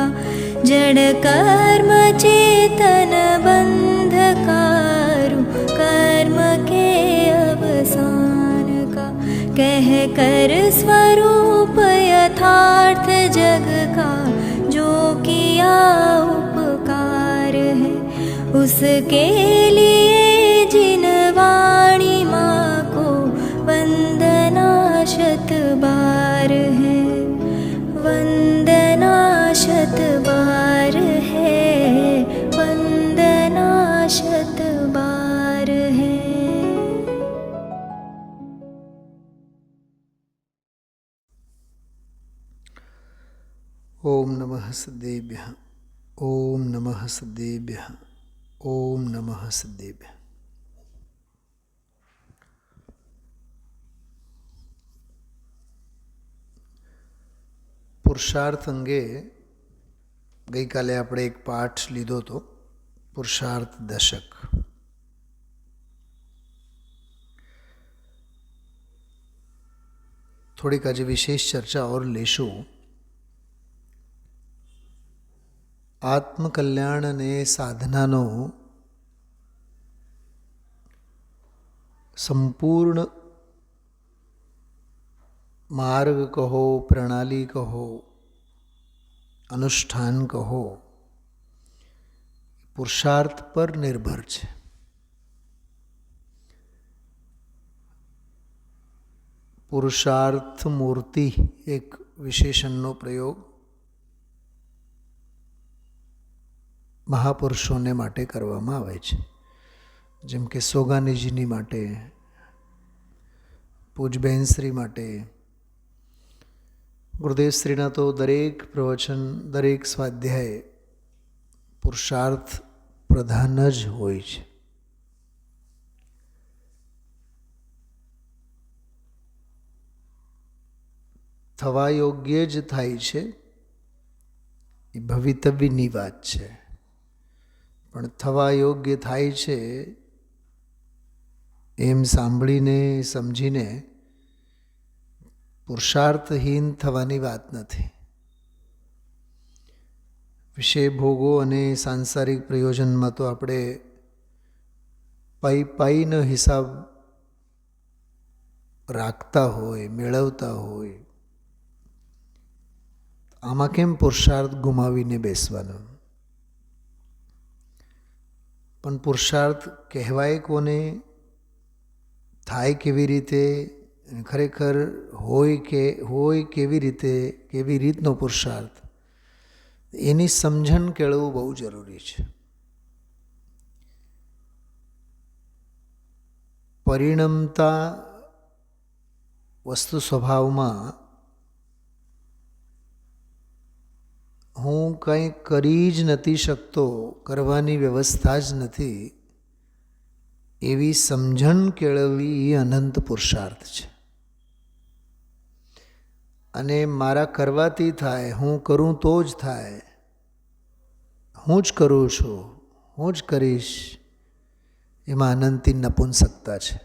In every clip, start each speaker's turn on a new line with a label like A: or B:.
A: का जड़ कर्म चेतन बंधकारु कर्म के अवसान का कह कर स्वरूप यथार्थ जग का जो किया उपकार है उसके लिए जिन वाणी माँ को वंदना शत बार है वंदना शत बार है वंदना शत बार है।
B: ओम नमः सद्देभ्यः ओम नमः सद्देभ्यः ओम नमः सद्देभ्यः। પુરુષાર્થ અંગે ગઈકાલે આપણે એક પાઠ લીધો હતો, પુરુષાર્થ દશક. થોડીક આજે વિશેષ ચર્ચા ઓર લેશું. આત્મકલ્યાણ અને સાધનાનો સંપૂર્ણ માર્ગ કહો, પ્રણાલી કહો, અનુષ્ઠાન કહો, પુરુષાર્થ પર નિર્ભર છે. પુરુષાર્થ મૂર્તિ એક વિશેષણનો પ્રયોગ મહાપુરુષોને માટે કરવામાં આવે છે. જેમ કે સોગાનીજીની માટે, પૂજબેનશ્રી માટે, ગુરુદેવશ્રીના તો દરેક પ્રવચન, દરેક સ્વાધ્યાય પુરુષાર્થ પ્રધાન જ હોય છે. થવા યોગ્ય જ થાય છે એ ભવિતવ્યની વાત છે, પણ થવા યોગ્ય થાય છે એમ સાંભળીને સમજીને પુરુષાર્થહીન થવાની વાત નથી. વિષય ભોગો અને સાંસારિક પ્રયોજનમાં તો આપણે પાઈનો હિસાબ રાખતા હોય, મેળવતા હોય, આમાં કેમ પુરુષાર્થ ગુમાવીને બેસવાનો? પણ પુરુષાર્થ કહેવાય કોને, થાય કેવી રીતે, ખરેખર હોય કેવી રીતે, કેવી રીતનો પુરુષાર્થ, એની સમજણ કેળવવું બહુ જરૂરી છે. પરિણમતા વસ્તુ સ્વભાવમાં હું કંઈ કરી જ નથી શકતો, કરવાની વ્યવસ્થા જ નથી, એવી સમજણ કેળવવી એ અનંત પુરુષાર્થ છે. અને મારા કરવાથી થાય, હું કરું તો જ થાય, હું જ કરું છું, હું જ કરીશ, એમાં અનંતી નપુંસકતા છે.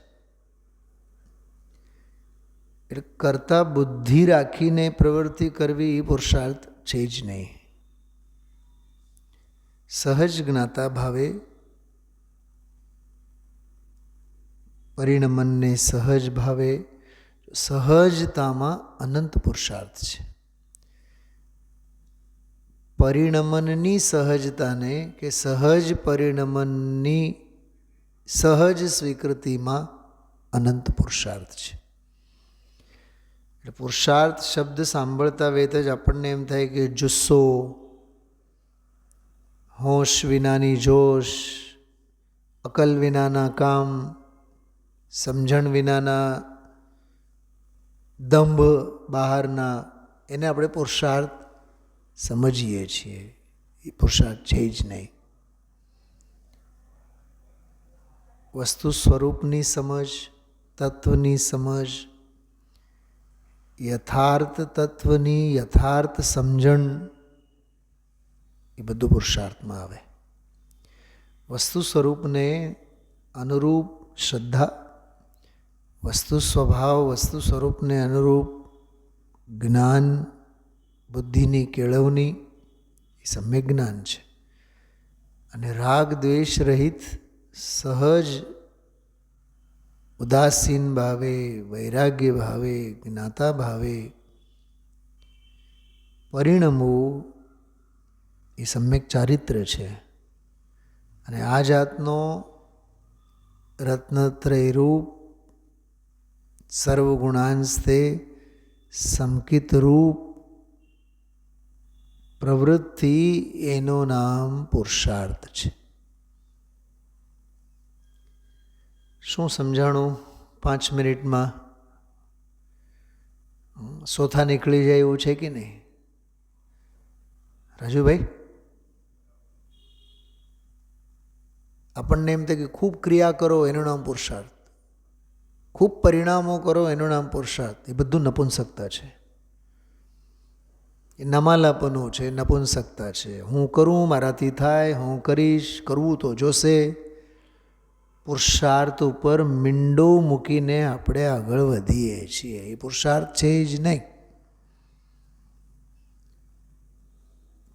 B: એટલે કરતા બુદ્ધિ રાખીને પ્રવૃત્તિ કરવી એ પુરુષાર્થ છે જ નહીં. સહજ જ્ઞાતા ભાવે પરિણમનને સહજ ભાવે, સહજતામાં અનંત પુરુષાર્થ છે. પરિણમનની સહજતાને કે સહજ પરિણમનની સહજ સ્વીકૃતિમાં અનંત પુરુષાર્થ છે. એટલે પુરુષાર્થ શબ્દ સાંભળતા વેત જ આપણને એમ થાય કે જુસ્સો, હોશ વિનાની જોશ, અકલ વિનાના કામ, સમજણ વિનાના દંભ બહારના, એને આપણે પુરુષાર્થ સમજીએ છીએ. એ પુરુષાર્થ છે જ નહીં. વસ્તુ સ્વરૂપની સમજ, તત્વની સમજ, યથાર્થ તત્વની યથાર્થ સમજણ, એ બધું પુરુષાર્થમાં આવે. વસ્તુ સ્વરૂપને અનુરૂપ શ્રદ્ધા, વસ્તુ સ્વભાવ, વસ્તુ સ્વરૂપને અનુરૂપ જ્ઞાન, બુદ્ધિની કેળવણી, એ સમ્યક જ્ઞાન છે. અને રાગ દ્વેષ રહિત સહજ ઉદાસીન ભાવે, વૈરાગ્ય ભાવે, જ્ઞાતા ભાવે પરિણમવું એ સમ્યક ચારિત્ર છે. અને આ જાતનો રત્નત્રય રૂપ સર્વગુણાંસ્તે સંકિત રૂપ પ્રવૃત્તિ એનું નામ પુરુષાર્થ છે. શું સમજાણું 5 મિનિટમાં? સોથા નીકળી જાય એવું છે કે નહીં? રાજુભાઈ, આપણને એમ થાય કે ખૂબ ક્રિયા કરો એનું નામ પુરુષાર્થ, ખૂબ પરિણામો કરો એનું નામ પુરુષાર્થ. એ બધું નપુંસકતા છે, એ નમાલાપનું છે, નપુંસકતા છે. હું કરું, મારાથી થાય, હું કરીશ, કરવું તો જોશે. પુરુષાર્થ ઉપર મીંડો મૂકીને આપણે આગળ વધીએ છીએ. એ પુરુષાર્થ છે જ નહીં.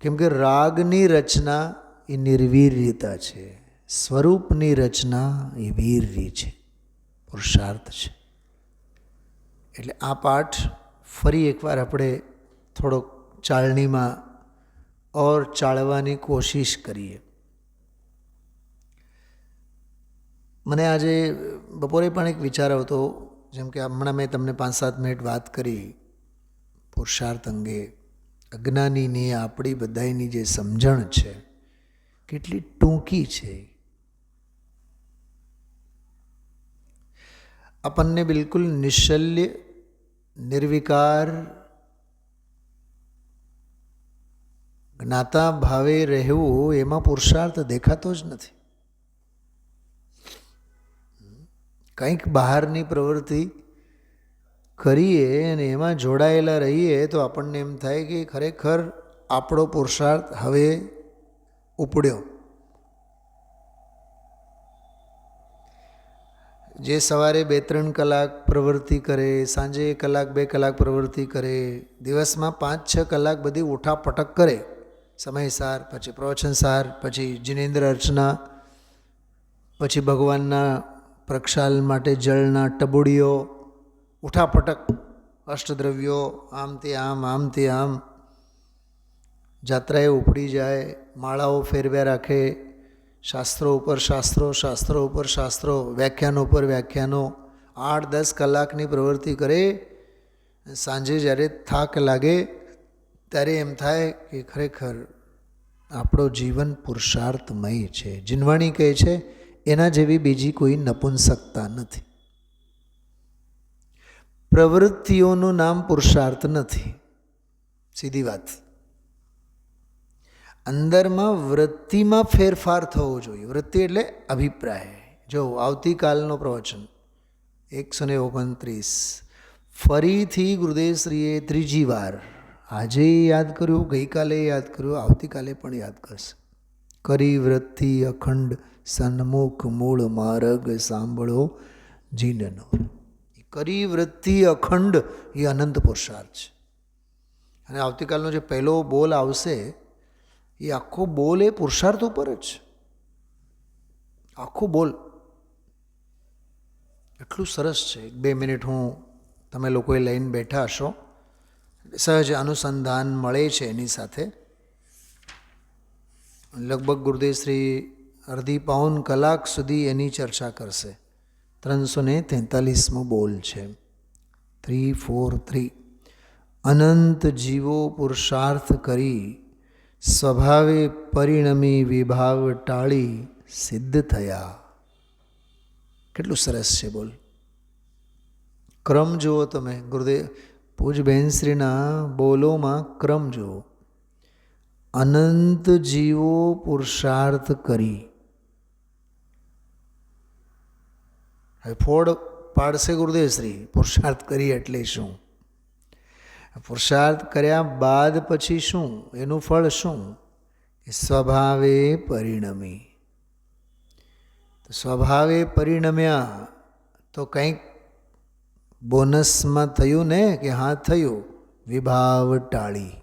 B: કેમ કે રાગની રચના એ નિર્વીર્યતા છે, સ્વરૂપની રચના એ વીર્ય છે, પુરુષાર્થ છે. એટલે આ પાઠ ફરી એકવાર આપણે થોડોક ચાળણીમાં ઓર ચાળવાની કોશિશ કરીએ. મને આજે બપોરે પણ એક વિચાર આવતો, જેમ કે હમણાં મેં તમને 5-7 મિનિટ વાત કરી પુરુષાર્થ અંગે. અજ્ઞાનીની આપણી બધાની જે સમજણ છે કેટલી ટૂંકી છે. આપણને બિલકુલ નિશ્ચલ્ય, નિર્વિકાર, જ્ઞાતા ભાવે રહેવું એમાં પુરુષાર્થ દેખાતો જ નથી. કંઈક બહારની પ્રવૃત્તિ કરીએ અને એમાં જોડાયેલા રહીએ તો આપણને એમ થાય કે ખરેખર આપણો પુરુષાર્થ હવે ઉપડ્યો. જે સવારે 2-3 કલાક પ્રવૃત્તિ કરે, સાંજે 1 કલાક 2 કલાક પ્રવૃત્તિ કરે, દિવસમાં 5-6 કલાક બધી ઉઠાપટક કરે, સમયસાર, પછી પ્રવચનસાર, પછી જિનેન્દ્ર અર્ચના, પછી ભગવાનના પ્રક્ષાલ માટે જળના ટબુડીઓ, ઉઠાપટક, અષ્ટદ્રવ્યો, આમ તે આમ, આમ તે આમ, જાત્રાએ ઉપડી જાય, માળાઓ ફેરવ્યા રાખે, શાસ્ત્રો ઉપર શાસ્ત્રો, શાસ્ત્રો ઉપર શાસ્ત્રો, વ્યાખ્યાનો ઉપર વ્યાખ્યાનો, 8-10 કલાકની પ્રવૃત્તિ કરે. સાંજે જ્યારે થાક લાગે ત્યારે એમ થાય કે ખરેખર આપણો જીવન પુરુષાર્થમય છે. જીનવાણી કહે છે એના જેવી બીજી કોઈ નપુંસકતા નથી. પ્રવૃત્તિઓનું નામ પુરુષાર્થ નથી, સીધી વાત. અંદરમાં વૃત્તિમાં ફેરફાર થવો જોઈએ. વૃત્તિ એટલે અભિપ્રાય. જો આવતીકાલનો પ્રવચન 129 ફરીથી ગુરુદેવશ્રીએ 3જી વાર આજે યાદ કર્યું, ગઈકાલે યાદ કર્યું, આવતીકાલે પણ યાદ કરશે. કરી વૃત્તિ અખંડ સન્મુખ મૂળ માર્ગ સાંભળો જીનનો. કરી વૃત્તિ અખંડ એ અનંત પુરુષાર્થ છે. અને આવતીકાલનો જે પહેલો બોલ આવશે એ આખો બોલ એ પુરુષાર્થ ઉપર જ છે. આખો બોલ એટલું સરસ છે. 1-2 મિનિટ હું તમે લોકોએ લઈને બેઠા હશો, સહજ અનુસંધાન મળે છે એની સાથે. લગભગ ગુરુદેવશ્રી અડધી પાઉન કલાક સુધી એની ચર્ચા કરશે. 343મો બોલ છે, 343. અનંત જીવો પુરુષાર્થ કરી સ્વભાવે પરિણમી વિભાવ ટાળી સિદ્ધ થયા. કેટલું સરસ છે બોલ. ક્રમ જુઓ તમે, ગુરુદેવ પૂજ બહેનશ્રીના બોલોમાં ક્રમ જુઓ. અનંત જીવો પુરુષાર્થ કરી. હવે ફોડ પાડશે ગુરુદેવશ્રી, પુરુષાર્થ કરી એટલે શું? પુરુષાર્થ કર્યા બાદ પછી શું? એનું ફળ શું? સ્વભાવે પરિણમી. તો સ્વભાવે પરિણમ્યા તો કંઈક બોનસમાં થયું ને, કે હા થયું, વિભાવ ટાળી.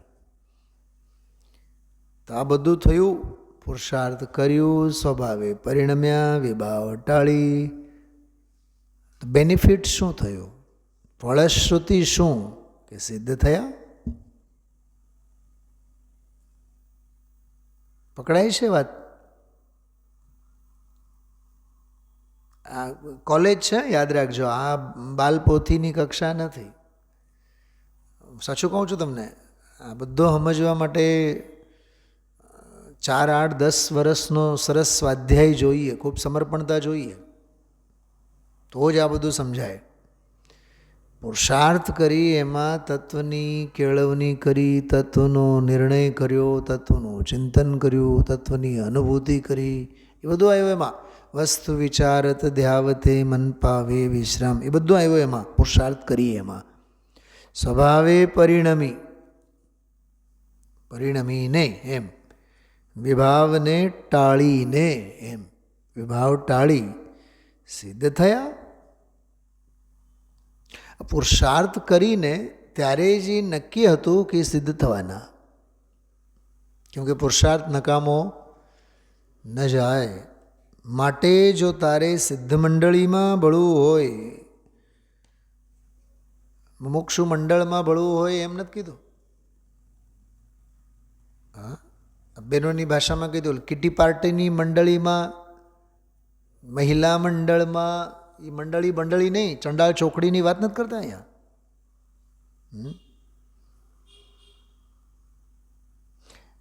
B: તો આ બધું થયું, પુરુષાર્થ કર્યું, સ્વભાવે પરિણમ્યા, વિભાવ ટાળી. તો બેનિફિટ શું થયું? ફળશ્રુતિ શું? કે સિદ્ધ થયા. પકડાય છે વાત? આ કોલેજ છે, યાદ રાખજો, આ બાલપોથીની કક્ષા નથી. સાચું કહું છું તમને. આ બધો સમજવા માટે 4, 8, 10 વર્ષનો સરસ સ્વાધ્યાય જોઈએ, ખૂબ સમર્પણતા જોઈએ, તો જ આ બધું સમજાય. પુરુષાર્થ કરી, એમાં તત્વની કેળવણી કરી, તત્વનો નિર્ણય કર્યો, તત્વનું ચિંતન કર્યું, તત્વની અનુભૂતિ કરી, એ બધું આવ્યું એમાં. વસ્તુ વિચારત ધ્યાવતે મન પાવે વિશ્રામ, એ બધું આવ્યું એમાં. પુરુષાર્થ કરીએ એમાં. સ્વભાવે પરિણમી, પરિણમીને એમ, વિભાવને ટાળીને એમ, વિભાવ ટાળી સિદ્ધ થયા. પુરુષાર્થ કરીને ત્યારે જ નક્કી હતું કે સિદ્ધ થવાના, કેમકે પુરુષાર્થ નકામો ન જાય. માટે જો તારે સિદ્ધ મંડળીમાં ભળવું હોય, મુમુક્ષુ મંડળમાં ભળવું હોય એમ નથી કીધું. હા, બહેનોની ભાષામાં કીધું, કિટી પાર્ટીની મંડળીમાં, મહિલા મંડળમાં, એ મંડળી નહીં, ચંડાળ ચોકડીની વાત નથી કરતા અહીંયા.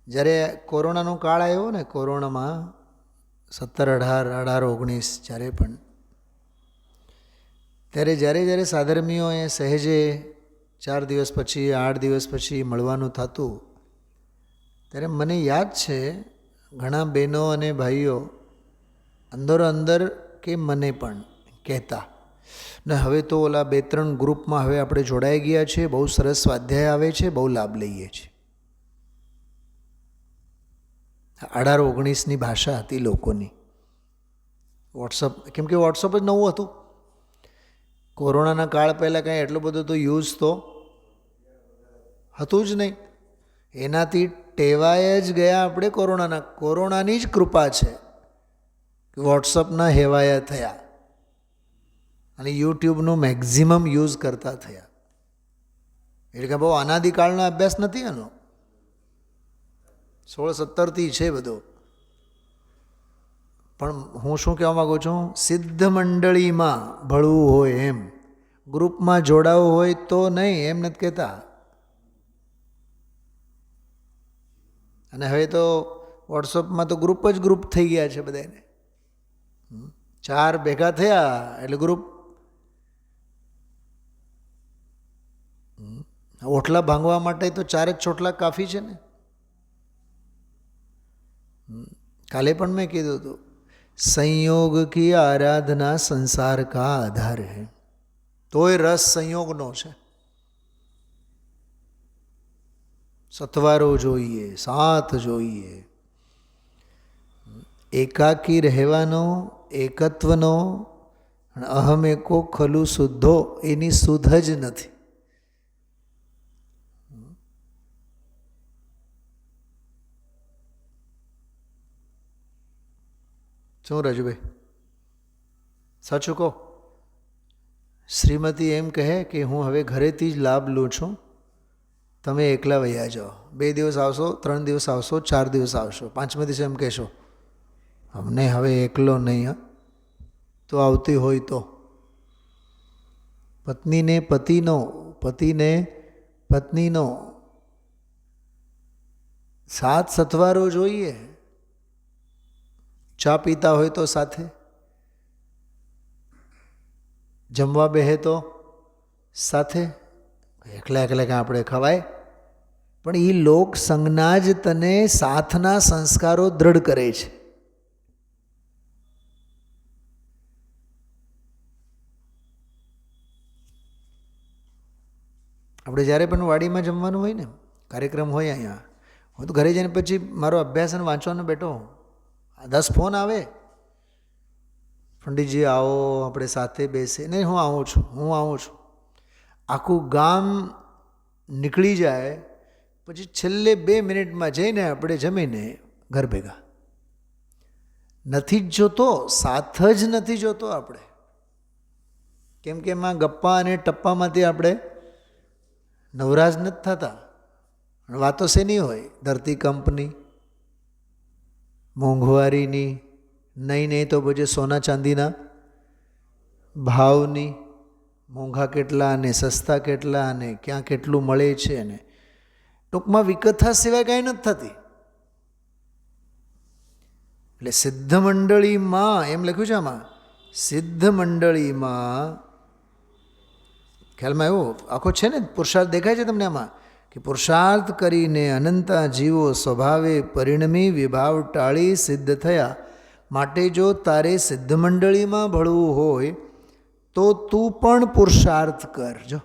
B: જ્યારે કોરોનાનો કાળ આવ્યો ને, કોરોનામાં 17, 18, 19 જ્યારે પણ, ત્યારે જ્યારે સાધર્મીઓએ સહેજે 4 દિવસ પછી, 8 દિવસ પછી મળવાનું થતું, ત્યારે મને યાદ છે ઘણા બહેનો અને ભાઈઓ અંદર કે મને પણ કહેતા, ને હવે તો ઓલા 2-3 ગ્રુપમાં હવે આપણે જોડાઈ ગયા છીએ, બહુ સરસ સ્વાધ્યાય આવે છે, બહુ લાભ લઈએ છીએ. 18-19ની ભાષા હતી લોકોની. વોટ્સઅપ, કેમ કે વોટ્સઅપ જ નવું હતું. કોરોનાના કાળ પહેલાં કાંઈ એટલું બધું તો યુઝ તો હતું જ નહીં. એનાથી ટેવાય જ ગયા આપણે કોરોનાની જ કૃપા છે કે વોટ્સઅપના હેવાયા થયા અને યુટ્યુબનું મેક્ઝિમમ યુઝ કરતા થયા. એટલે કે બહુ અનાદિકાળનો અભ્યાસ નથી એનો, 16-17થી છે બધો. પણ હું શું કહેવા માગું છું, સિદ્ધ મંડળીમાં ભળવું હોય એમ, ગ્રુપમાં જોડાવું હોય તો નહીં, એમ નથી કહેતા. અને હવે તો વોટ્સઅપમાં તો ગ્રુપ જ ગ્રુપ થઈ ગયા છે બધાને. 4 ભેગા થયા એટલે ગ્રુપ. ઓટલા ભાંગવા માટે તો 4 જ ચોટલા કાફી છે ને. કાલે પણ મેં કીધું હતું, સંયોગ કી આરાધના સંસાર કા આધાર હૈ. તોય રસ સંયોગનો છે. સત્વારો જોઈએ, સાથ જોઈએ, એકાકી રહેવાનો, એકત્વનો, અહમ એકો ખલુ શુદ્ધો, એની સુધ જ નથી. શું રાજુભાઈ, સાચું કહો? શ્રીમતી એમ કહે કે હું હવે ઘરેથી જ લાભ લઉં છું, તમે એકલા વૈયા જાઓ. 2 દિવસ આવશો, 3 દિવસ આવશો, 4 દિવસ આવશો, 5મા દિવસે એમ કહેશો અમને હવે એકલો નહીં. તો આવતી હોય તો પત્નીને પતિનો, પતિને પત્નીનો સાથ સથવારો જોઈએ. ચા પીતા હોય તો સાથે, જમવા બેહે તો સાથે. એકલા કાં આપણે ખવાય? પણ એ લોક સંજ્ઞા જ તને સાથના સંસ્કારો દ્રઢ કરે છે. આપણે જ્યારે પણ વાડીમાં જમવાનું હોય ને, કાર્યક્રમ હોય અહીંયા, હું તો ઘરે જઈને પછી મારો અભ્યાસ અને વાંચવાનો બેઠો, 10 ફોન આવે, પંડિતજી આવો, આપણે સાથે બેસે. નહીં, હું આવું છું. આખું ગામ નીકળી જાય પછી છેલ્લે 2 મિનિટમાં જઈને આપણે જમીને ઘર ભેગા. નથી જ જોતો, સાથ જ નથી જોતો આપણે. કેમ કે એમાં ગપ્પા અને ટપ્પામાંથી આપણે નવરાજ નથી થતા. વાતો શેની હોય? ધરતીકંપની, મોંઘવારીની, નહીં તો પછી સોના ચાંદીના ભાવની, મોંઘા કેટલા અને સસ્તા કેટલા અને ક્યાં કેટલું મળે છે, અને ટૂંકમાં વિકથા સિવાય કાંઈ નથી થતી. એટલે સિદ્ધ મંડળીમાં એમ લખ્યું છે આમાં, સિદ્ધ મંડળીમાં ખ્યાલમાં આવ્યો આખો છે ને પુરુષાર્થ દેખાય છે તમને આમાં, કે પુરુષાર્થ કરીને અનંતા જીવો સ્વભાવે પરિણમી વિભાવ ટાળી સિદ્ધ થયા. માટે જો તારે સિદ્ધ મંડળીમાં ભળવું હોય તો તું પણ પુરુષાર્થ કરજો.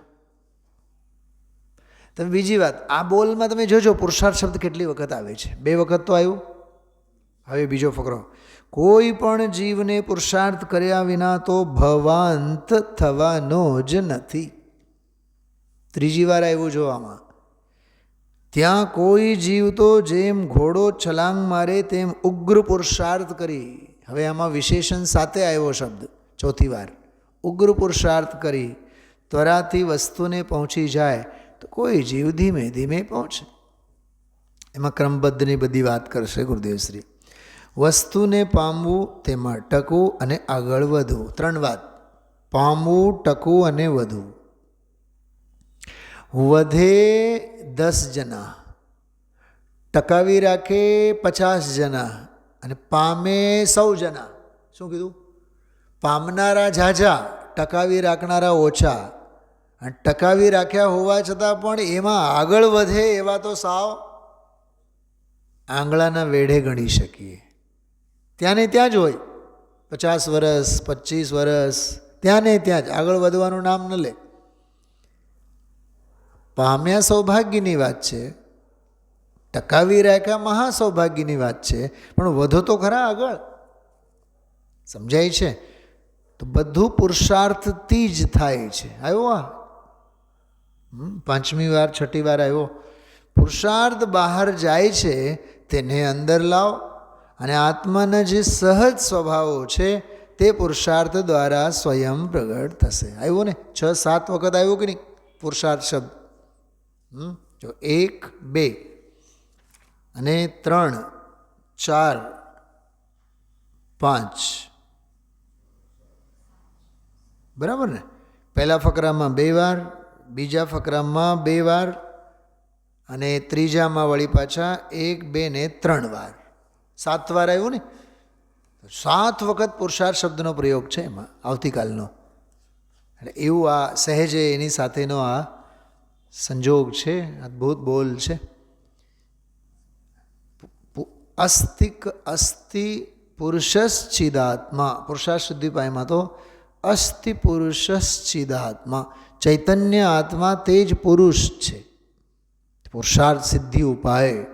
B: તમે બીજી વાત, આ બોલમાં તમે જોજો પુરુષાર્થ શબ્દ કેટલી વખત આવે છે. 2 વખત તો આવ્યું. હવે બીજો ફકરો, કોઈ પણ જીવને પુરુષાર્થ કર્યા વિના તો ભવાંત થવાનો જ નથી. 3જી વાર આવ્યું જો આમાં. ત્યાં કોઈ જીવ તો જેમ ઘોડો છલાંગ મારે તેમ ઉગ્ર પુરુષાર્થ કરી. હવે આમાં વિશેષણ સાથે આવ્યો શબ્દ 4થી વાર. ઉગ્ર પુરુષાર્થ કરી ત્વરાથી વસ્તુને પહોંચી જાય તો કોઈ જીવ ધીમે ધીમે પહોંચે. એમાં ક્રમબદ્ધની બધી વાત કરશે ગુરુદેવશ્રી. વસ્તુને પામવું, તેમાં ટકવું અને આગળ વધવું. 3 વાત: પામવું, ટકવું અને વધવું. વધે 10 જણા, ટકાવી રાખે 50 જણા અને પામે 100 જણા. શું કીધું? પામનારા ઝાઝા, ટકાવી રાખનારા ઓછા. અને ટકાવી રાખ્યા હોવા છતાં પણ એમાં આગળ વધે એવા તો સાવ આંગળાના વેઢે ગણી શકીએ. ત્યાં ને ત્યાં જ હોય, 50 વર્ષ 25 વર્ષ, ત્યાં ને ત્યાં જ, આગળ વધવાનું નામ ન લે. પામ્યા સૌભાગ્યની વાત છે, ટકાવી રાખ્યા મહા સૌભાગ્યની વાત છે, પણ વધો તો ખરા આગળ. સમજાય છે? તો બધું પુરુષાર્થથી જ થાય છે. આવ્યો આ 5મી વાર 6ઠી વાર આવ્યો. પુરુષાર્થ બહાર જાય છે તેને અંદર લાવ, અને આત્માના જે સહજ સ્વભાવો છે તે પુરુષાર્થ દ્વારા સ્વયં પ્રગટ થશે. આવ્યો ને? 6-7 વખત આવ્યો કે નહીં પુરુષાર્થ શબ્દ? જો 1 2 અને 3 4 5, બરાબર ને? પહેલા ફકરામાં 2 વાર, બીજા ફકરામાં 2 વાર, અને ત્રીજામાં વળી પાછા 1 2 ને 3 વાર. 7 વાર આવ્યું ને? 7 વખત પુરુષાર્થ શબ્દનો પ્રયોગ છે એમાં આવતીકાલનો. એટલે એવું આ સહેજે એની સાથેનો આ સંજોગ છે, અદ્ભુત બોલ છે. અસ્થિ પુરુષશ્ચિદાત્મા. પુરુષાર્થ શુદ્ધિ પાયમાં તો અસ્થિ પુરુષશ્ચિદાત્મા, ચૈતન્ય આત્મા તે જ પુરુષ છે. પુરુષાર્થ સિદ્ધિ ઉપાય,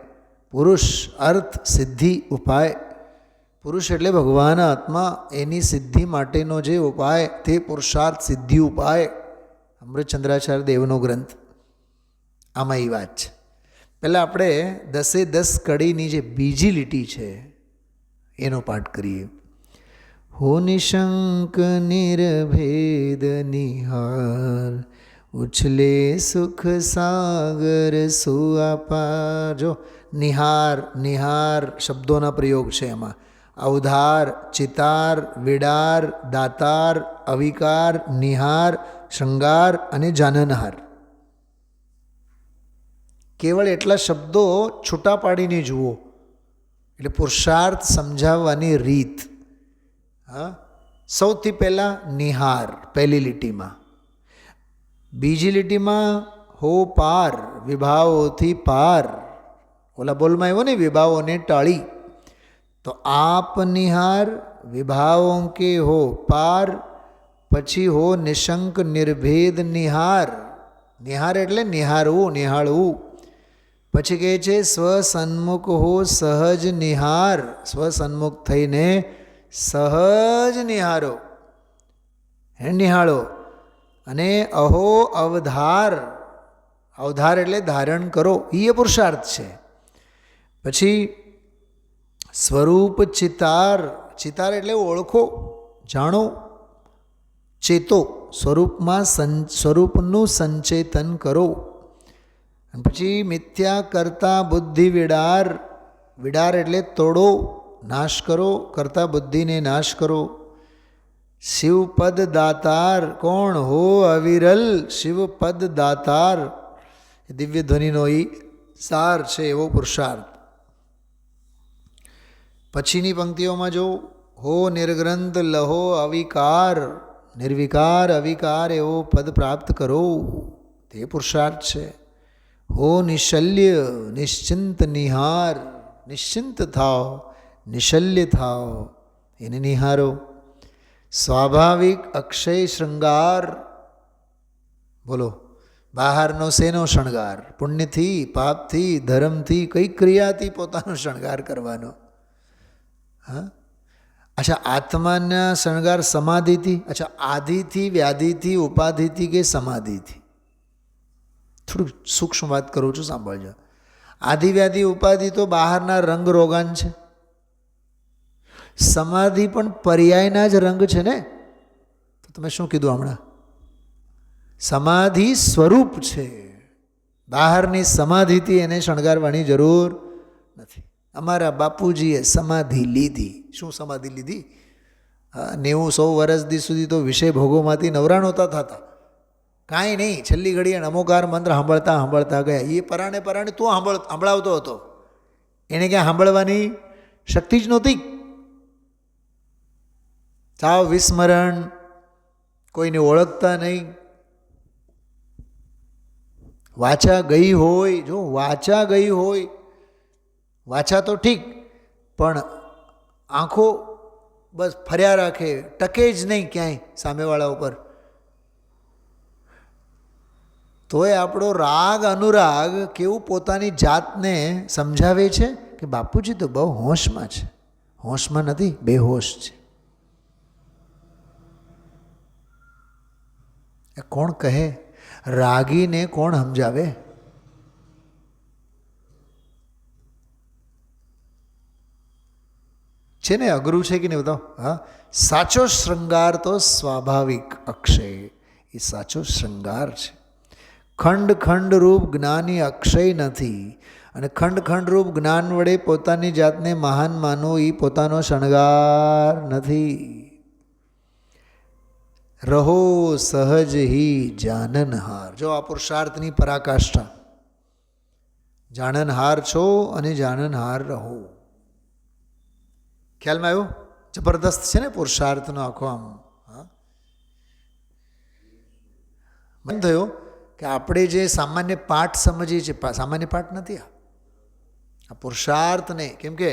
B: પુરુષ અર્થ સિદ્ધિ ઉપાય. પુરુષ એટલે ભગવાન આત્મા, એની સિદ્ધિ માટેનો જે ઉપાય તે પુરુષાર્થ સિદ્ધિ ઉપાય. અમૃતચંદ્રાચાર્ય દેવનો ગ્રંથ, આમાં એ વાત છે. પહેલાં આપણે 10 કડીની જે બીજી લીટી છે એનો પાઠ કરીએ. હો નિશંક નિર્ભેદ નિહાર, ઉછલે સુખ સાગર સુઆપાર. જો નિહાર, નિહાર શબ્દોના પ્રયોગ છે એમાં. અવધાર, ચિતાર, વિડાર, દાતાર, અવિકાર, નિહાર, શૃંગાર અને જાનનહાર. કેવળ એટલા શબ્દો છૂટા પાડીને જુઓ એટલે પુરુષાર્થ સમજાવવાની રીત. હા, સૌથી પહેલાં નિહાર પહેલી લીટીમાં, બીજી લીટીમાં હો પાર, વિભાવોથી પાર. ઓલા બોલમાં આવ્યો ને વિભાવોને ટાળી. તો આપ નિહાર, વિભાવો કે હો પાર. પછી હો નિશંક નિર્ભેદ નિહાર. નિહાર એટલે નિહારવું, નિહાળવું. પછી કહે છે સ્વસન્મુખ હો સહજ નિહાર. સ્વસન્મુખ થઈને સહજ નિહારો, હે નિહાળો. અને અહો અવધાર, અવધાર એટલે ધારણ કરો, એ પુરુષાર્થ છે. પછી સ્વરૂપ ચિતાર, ચિતાર એટલે ઓળખો, જાણો, ચેતો, સ્વરૂપનું સંચેતન કરો. અને પછી મિથ્યા કરતા બુદ્ધિ વિડાર, વિડાર એટલે તોડો, નાશ કરો, કરતા બુદ્ધિને નાશ કરો. શિવપદ દાતાર, કોણ હો અવિરલ શિવપદ દાતાર, દિવ્ય ધ્વનિનો એ સાર છે એવો પુરુષાર્થ. પછીની પંક્તિઓમાં જો હો નિર્ગ્રંથ લહો અવિકાર, નિર્વિકાર અવિકાર એવો પદ પ્રાપ્ત કરો, તે પુરુષાર્થ છે. હો નિશલ્ય નિશ્ચિંત નિહાર, નિશ્ચિંત થાઓ, નિશલ્ય થાઓ, એને નિહારો. સ્વાભાવિક અક્ષય શૃંગાર, બોલો બહારનો શેનો શણગાર? પુણ્યથી, પાપથી, ધર્મથી, કઈ ક્રિયાથી પોતાનો શણગાર કરવાનો? હા, અચ્છા, આત્માના શણગાર સમાધિથી? અચ્છા, આધિથી, વ્યાધિથી, ઉપાધિથી કે સમાધિથી? થોડુંક સૂક્ષ્મ વાત કરું છું, સાંભળજો. આધિ વ્યાધિ ઉપાધિ તો બહારના રંગ રોગાન છે. સમાધિ પણ પર્યાયના જ રંગ છે ને. તો તમે શું કીધું હમણાં? સમાધિ સ્વરૂપ છે, બહારની સમાધિથી એને શણગારવાની જરૂર નથી. અમારા બાપુજીએ સમાધિ લીધી. શું સમાધિ લીધી? 90-100 વર્ષ સુધી તો વિષય ભોગોમાંથી નવરા નહોતા થતા. કાંઈ નહીં, છેલ્લી ઘડીએ નમોકાર મંત્ર સાંભળતા સાંભળતા ગયા. એ પરાણે પરાણે તું સાંભળાવતો હતો, એને ક્યાં સાંભળવાની શક્તિ જ નહોતી. સાવ વિસ્મરણ, કોઈને ઓળખતા નહીં. વાચા ગઈ હોય, જો વાચા ગઈ હોય, વાચા તો ઠીક, પણ આંખો બસ ફર્યા રાખે, ટકે જ નહીં ક્યાંય સામેવાળા ઉપર. તોય આપણો રાગ અનુરાગ કેવું પોતાની જાતને સમજાવે છે કે બાપુજી તો બહુ હોશમાં છે. હોશમાં નથી, બેહોશ છે. કોણ કહે? રાગીને કોણ સમજાવે? છે ને, અઘરું છે કે નહીં બતાવો? હા, સાચો શૃંગાર તો સ્વાભાવિક અક્ષય, એ સાચો શૃંગાર છે. ખંડ ખંડ રૂપ જ્ઞાની અક્ષય નથી, અને ખંડ ખંડ રૂપ જ્ઞાન વડે પોતાની જાતને મહાન માનવું એ પોતાનો શણગાર નથી. રહો સહજ હી જાનનહાર. જો આ પુરુષાર્થની પરાકાષ્ઠા, જાનનહાર છો અને જાનનહાર રહો. ખ્યાલમાં આવ્યો? જબરદસ્ત છે ને પુરુષાર્થનો આખો. આમ મન થયો કે આપણે જે સામાન્ય પાઠ સમજીએ છીએ, સામાન્ય પાઠ નથી આ પુરુષાર્થને. કેમ કે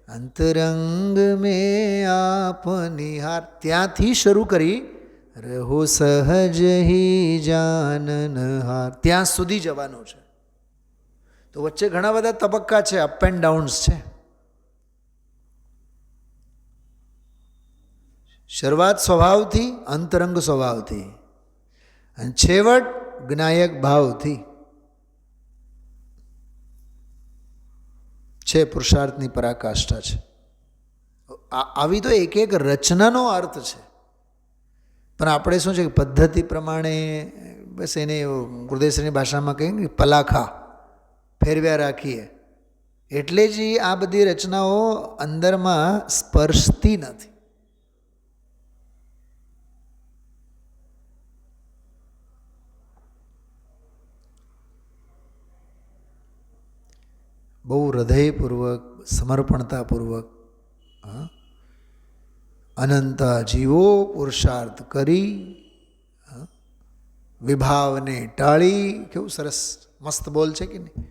B: અંતરંગ મેં આપ નિહાર, ત્યાંથી શરૂ કરી રહો સહજ હી જાનનહાર, ત્યાં સુધી જવાનું છે. તો વચ્ચે ઘણા બધા તબક્કા છે, અપ એન્ડ ડાઉન્સ છે. શરૂઆત સ્વભાવથી, અંતરંગ સ્વભાવથી, અને છેવટ જ્ઞાયક ભાવથી છે. પુરુષાર્થની પરાકાષ્ઠા છે. આવી તો એક એક રચનાનો અર્થ છે. પણ આપણે શું છે કે પદ્ધતિ પ્રમાણે બસ એને ગુરુદેવની ભાષામાં કહીએ પલાખા ફેરવ્યા રાખીએ, એટલે જ આ બધી રચનાઓ અંદરમાં સ્પર્શતી નથી. બહુ હૃદયપૂર્વક, સમર્પણતાપૂર્વક અનંત જીવો પુરુષાર્થ કરી વિભાવને ટાળી, કેવું સરસ મસ્ત બોલ છે કે નહીં,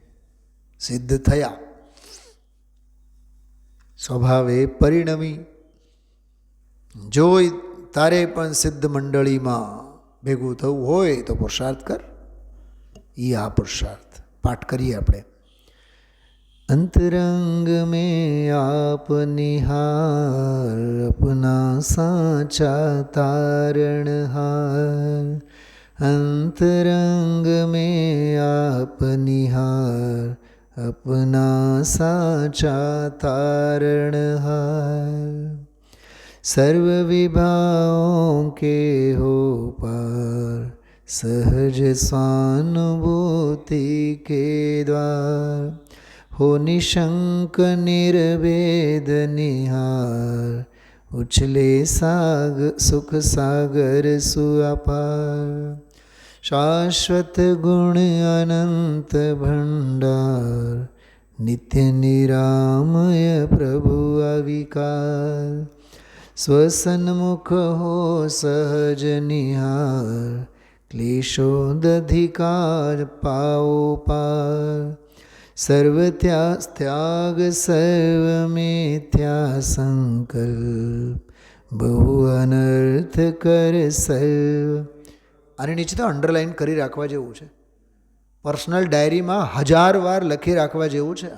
B: સિદ્ધ થયા, સ્વભાવે પરિણમી. જોઈ તારે પણ સિદ્ધ મંડળીમાં ભેગું થવું હોય તો પુરુષાર્થ કર. એ આ પુરુષાર્થ પાઠ કરીએ આપણે. अंतरंग में आप निहार, अपना साचा तारणहार, अंतरंग में आप निहार अपना साचा तारणहार सर्व विभाओं के हो पार सहज स्वानुभूति के द्वार हो निशंक निर्वेद निहार उछले सुख सागर सुअपार शाश्वत गुण अनंत भंडार नित्य निरामय प्रभु अविकार स्वसन्मुख हो सहज निहार क्लेशोदधिकार पाओ पार सर्व त्याग सर्व मिथ्या संकल्प बहु अनर्थ कर सर्व આની નીચે તો અંડરલાઇન કરી રાખવા જેવું છે. પર્સનલ ડાયરીમાં 1000 વાર લખી રાખવા જેવું છે.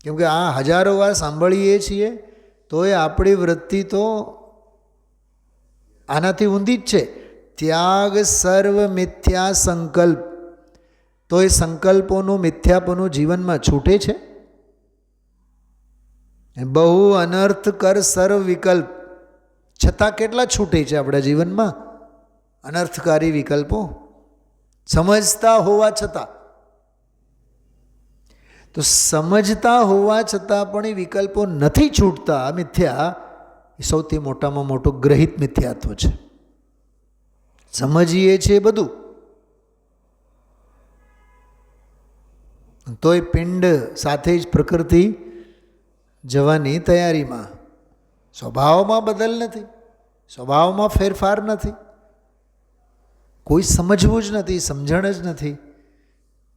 B: કેમ કે આ હજારો વાર સાંભળીએ છીએ તોય આપણી વૃત્તિ તો આનાથી ઊંધી જ છે. ત્યાગ સર્વ મિથ્યા સંકલ્પ, તો એ સંકલ્પોનું મિથ્યાપોનું જીવનમાં છૂટે છે. બહુ અનર્થ કર સર્વ વિકલ્પ, છતાં કેટલા છૂટે છે આપણા જીવનમાં અનર્થકારી વિકલ્પો, સમજતા હોવા છતાં. તો સમજતા હોવા છતાં પણ એ વિકલ્પો નથી છૂટતા મિથ્યા, એ સૌથી મોટામાં મોટું ગ્રહિત મિથ્યાત્વ છે. સમજીએ છીએ બધું, તોય પિંડ સાથે જ પ્રકૃતિ જવાની તૈયારીમાં. સ્વભાવમાં બદલ નથી, સ્વભાવમાં ફેરફાર નથી, કોઈ સમજવું જ નથી, સમજણ જ નથી.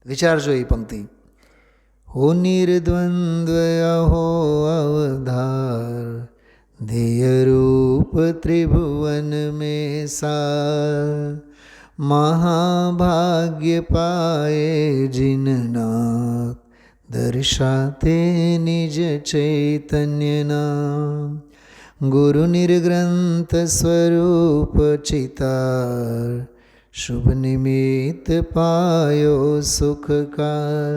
B: વિચારજો એ પંક્તિ, હો નિર્દ્વંદ્વ અહો અવધાર ધેય રૂપ ત્રિભુવન में सार महाभाग्य पाए जिननाथ दर्शाते निज चैतन्य नाम गुरु निर्ग्रंथ स्वरूप चितार शुभ निमित्त पायो सुख कार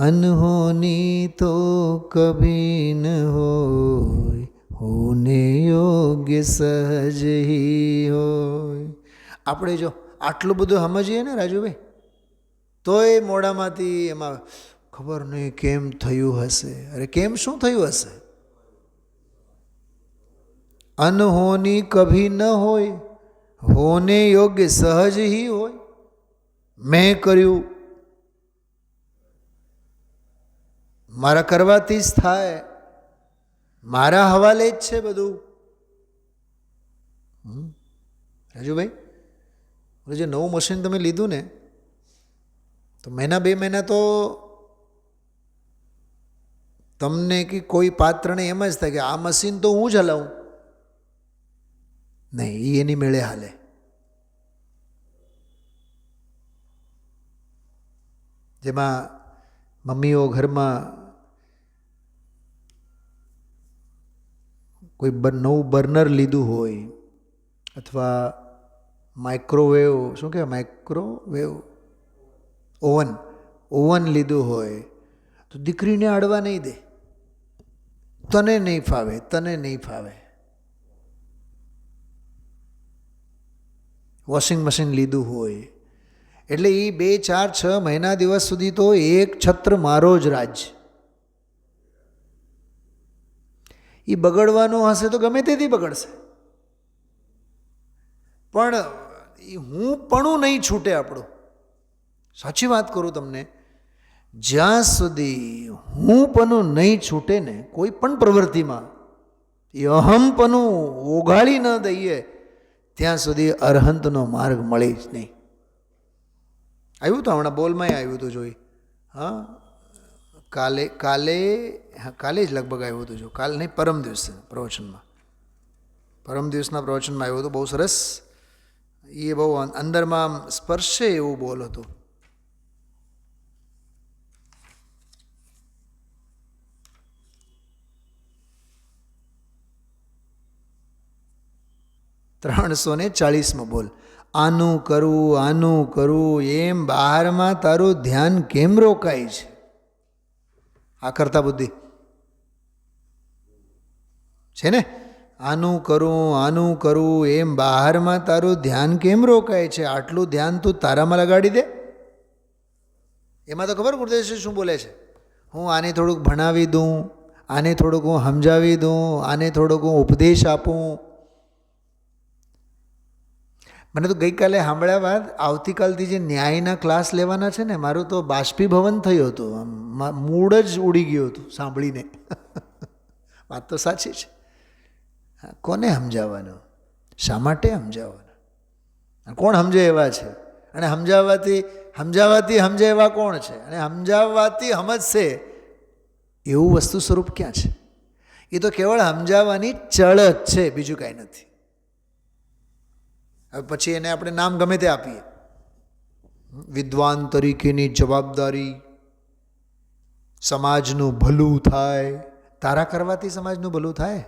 B: अनहोनी तो कभी न होय होने योग्य सहज ही होय. આપણે જો આટલું બધું સમજીએ ને રાજુભાઈ, તોય મોઢામાંથી એમાં ખબર નહીં કેમ થયું હશે. અરે કેમ શું થયું હશે? અનહોની કભી ન હોય, હોને યોગ્ય સહજ હી હોય. મેં કર્યું, મારા કરવાથી જ થાય, મારા હવાલે જ છે બધું. રાજુભાઈ, જે નવું મશીન તમે લીધું ને, તો મહિના 2 મહિના તો તમને કે કોઈ પાત્રને એમ જ થાય કે આ મશીન તો હું જ હલાવું. નહીં, એ એની મેળે હાલે. જેમાં મમ્મીઓ ઘરમાં કોઈ નવું બર્નર લીધું હોય અથવા માઇક્રોવેવ, શું કહેવાય, માઇક્રોવેવ ઓવન લીધું હોય, તો દીકરીને અડવા નહીં દે. તને નહીં ફાવે, તને નહીં ફાવે. વોશિંગ મશીન લીધું હોય એટલે એ 2, 4, 6 મહિના દિવસ સુધી તો એક છત્ર મારો જ રાજ. એ બગડવાનું હશે તો ગમે તેથી બગડશે, પણ એ હું પણ નહીં છૂટે આપણું. સાચી વાત કરું તમને, જ્યાં સુધી હું પણ નહીં છૂટે ને કોઈ પણ પ્રવૃત્તિમાં, એ અહમપણું ઓગાળી ન દઈએ ત્યાં સુધી અરહંતનો માર્ગ મળે જ નહીં. આવ્યું તો હમણાં બોલમાં આવ્યું હતું, જોઈ. હા, કાલે જ લગભગ આવ્યું હતું. જો કાલે નહીં, પરમ દિવસે પ્રવચનમાં, પરમ દિવસના પ્રવચનમાં આવ્યું હતું. બહુ સરસ, એ બહુ અંદરમાં સ્પર્શે એવું બોલ હતું. 340 બોલ. આનું કરું એમ બહારમાં તારું ધ્યાન કેમ રોકાય છે? આ કરતા બુદ્ધિ છે ને. આનું કરું એમ બહારમાં તારું ધ્યાન કેમ રોકાય છે? આટલું ધ્યાન તું તારામાં લગાડી દે. એમાં તો ખબર ગુરુદેવ શું બોલે છે? હું આને થોડુંક ભણાવી દઉં, આને થોડુંક હું સમજાવી દઉં, આને થોડોક હું ઉપદેશ આપું. મને તો ગઈકાલે સાંભળ્યા બાદ આવતીકાલથી જે ન્યાયના ક્લાસ લેવાના છે ને, મારું તો બાષ્પીભવન થયું હતું. મૂડ જ ઉડી ગયું હતું સાંભળીને. વાત તો સાચી છે. કોને સમજાવવાનું? શા માટે સમજાવવાનું? કોણ સમજે એવા છે? અને સમજાવવાથી સમજે એવા કોણ છે? અને સમજાવવાથી સમજશે એવું વસ્તુ સ્વરૂપ ક્યાં છે? એ તો કેવળ સમજાવવાની ચળ જ છે, બીજું કાંઈ નથી. હવે પછી એને આપણે નામ ગમે તે આપીએ. વિદ્વાન તરીકેની જવાબદારી, સમાજનું ભલું થાય. તારા કરવાથી સમાજનું ભલું થાય?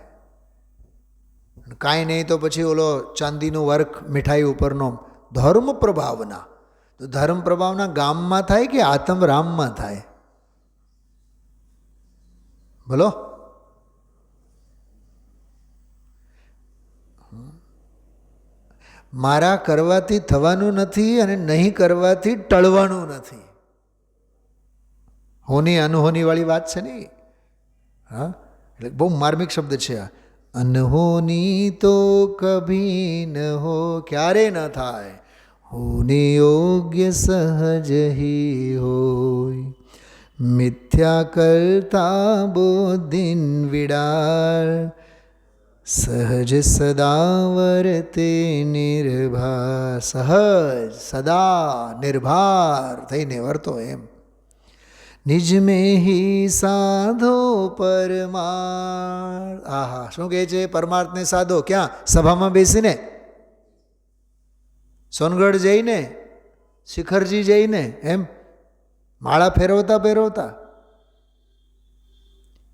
B: કાંઈ નહીં તો પછી ઓલો ચાંદીનું વર્ક મીઠાઈ ઉપરનો ધર્મ પ્રભાવના. તો ધર્મ પ્રભાવના ગામમાં થાય કે આત્મરામમાં થાય? બોલો. મારા કરવાથી થવાનું નથી અને નહીં કરવાથી ટળવાનું નથી. હોની અનહોની વાળી વાત છે ને. હા, એટલે બહુ માર્મિક શબ્દ છે આ. અનહોની તો કભી ન હો, ક્યારે ન થાય. હોને યોગ્ય સહજ હી હોય. મિથ્યા કરતા બોધિન વિડાર, સહજ સદા વર્તે નિર્ભાર. સહજ સદા નિર્ભાર થઈને વર્તો એમ. નિજ મેં હી સાધો પરમાર્થ. આહા, શું કહે છે? પરમાર્થને સાધો. ક્યાં? સભામાં બેસીને, સોનગઢ જઈને, શિખરજી જઈને, એમ માળા ફેરવતા.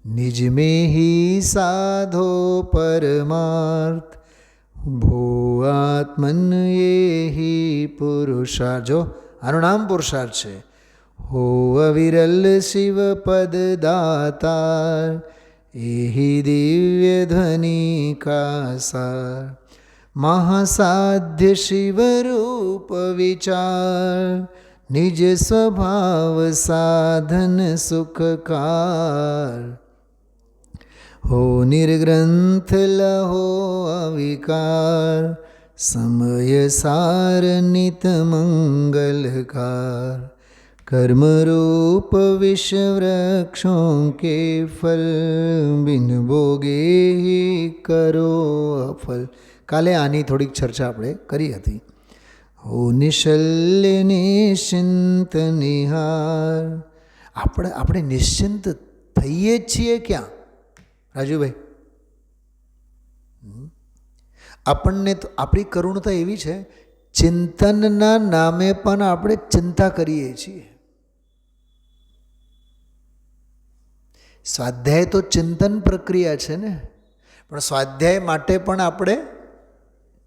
B: નિજ મેં હી સાધો પરમાર્થ, ભો આત્મન યે પુરુષાર્થ. જો આનું નામ પુરુષાર્થ છે. હો અવિરલ શિવ પદ દાતાર, એહી દિવ્ય ધ્વનિ કા સાર. મહાસાધ્ય શિવ રૂપ વિચાર, નિજ સ્વભાવ સાધન સુખકાર. હો નિર્ગ્રંથ લહો અવિકાર, સમય સાર નિત મંગલકાર. कर्म रूप विश्व वृक्षों के फल, बिन भोगे ही करो अफल. કાલે આની થોડીક ચર્ચા આપણે કરી હતી. હો નિશલ્ય નિશ્ચિંત નિહાર. આપણે નિશ્ચિંત થઈએ છીએ ક્યાં રાજુભાઈ? આપણને તો આપણી કરુણતા એવી છે, ચિંતનના નામે પણ આપણે ચિંતા કરીએ છીએ. સ્વાધ્યાય તો ચિંતન પ્રક્રિયા છે ને, પણ સ્વાધ્યાય માટે પણ આપણે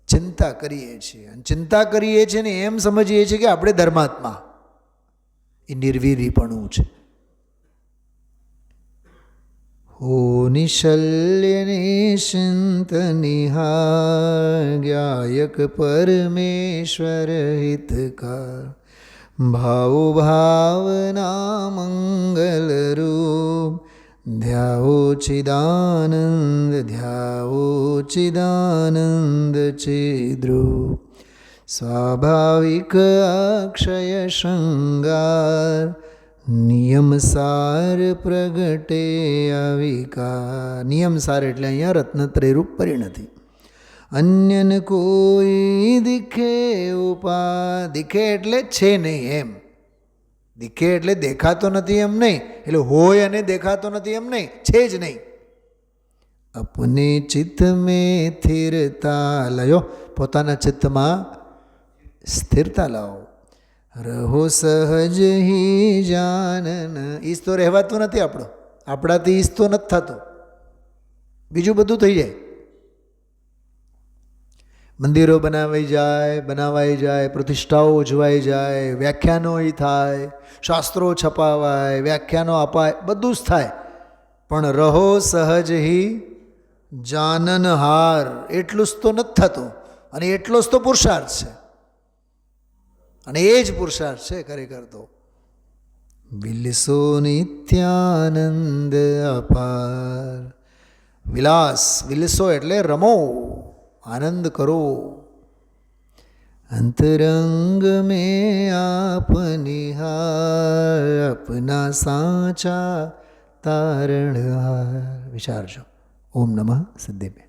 B: ચિંતા કરીએ છીએ. અને ચિંતા કરીએ છીએ ને એમ સમજીએ છીએ કે આપણે ધર્માત્મા. એ નિર્વીરીપણું છે. હો નિશલ્ય નિશ્ચિંત નિહાર, જ્ઞાયક પરમેશ્વર હિતકાર. ભાવ ભાવના મંગલ રૂપ, ધ્યાવો ચિદાનંદ ચિદ્રૂપ. સ્વાભાવિક અક્ષય શૃંગાર, નિયમ સાર પ્રગટે અવિકાર. નિયમ સાર એટલે અહીંયા રત્નત્રય રૂપ પરિણતિ. અન્યન કોઈ દિખે ઉપા. દિખે એટલે છે નહીં એમ. દિખે એટલે દેખાતો નથી એમ નહીં, એટલે હોય અને દેખાતો નથી એમ નહીં, છે જ નહીં. અપને ચિત્ત મેં સ્થિરતા લયો. પોતાના ચિત્તમાં સ્થિરતા લાવો. રહો સહજ હી જાનન. ઈસ તો રહેવાતું નથી આપણો. આપણાથી ઈસ તો નથી થતો, બીજું બધું થઈ જાય. મંદિરો બનાવાઈ જાય, પ્રતિષ્ઠાઓ ઉજવાઈ જાય, વ્યાખ્યાનો થાય, શાસ્ત્રો છપાવાય, વ્યાખ્યાનો અપાય, બધું જ થાય. પણ રહો સહજ હી જાનનહાર એટલું જ તો નથી થતું. અને એટલો જ તો પુરુષાર્થ છે. અને એ જ પુરુષાર્થ છે ખરેખર તો. વિલસો નિત્યાનંદ અપાર. વિલાસ, વિલસો એટલે રમો, આનંદ કરો. અંતરંગ મેં આપ નિહાર, અપના સાચા તારણહાર. વિચારજો. ઓમ નમઃ સિદ્ધેભ્ય.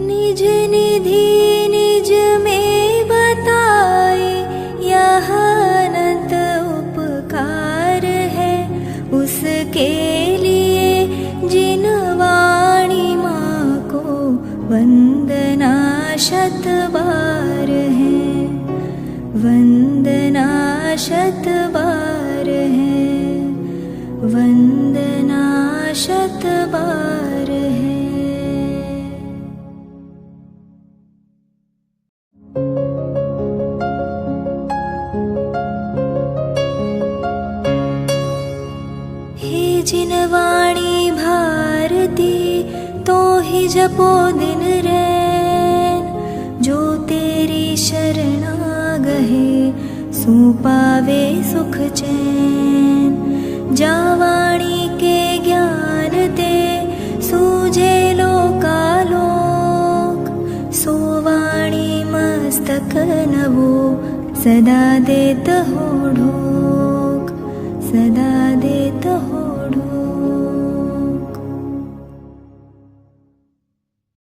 A: निज निधि निज में बताए, यह अनंत उपकार है उसके लिए जिन वाणी माँ को वंदना शत बार है, वंदना शत बार है, वंदना शत बार है. जिन वाणी भारती तो ही जपो दिन रैन, जो तेरी शरणा गहे सो पावे सुख चैन. जा वाणी के ज्ञान ते सूझे लोकालोक, सो वाणी मस्तक नवो सदा देत हो ढोक, सदा देत हो ढोक.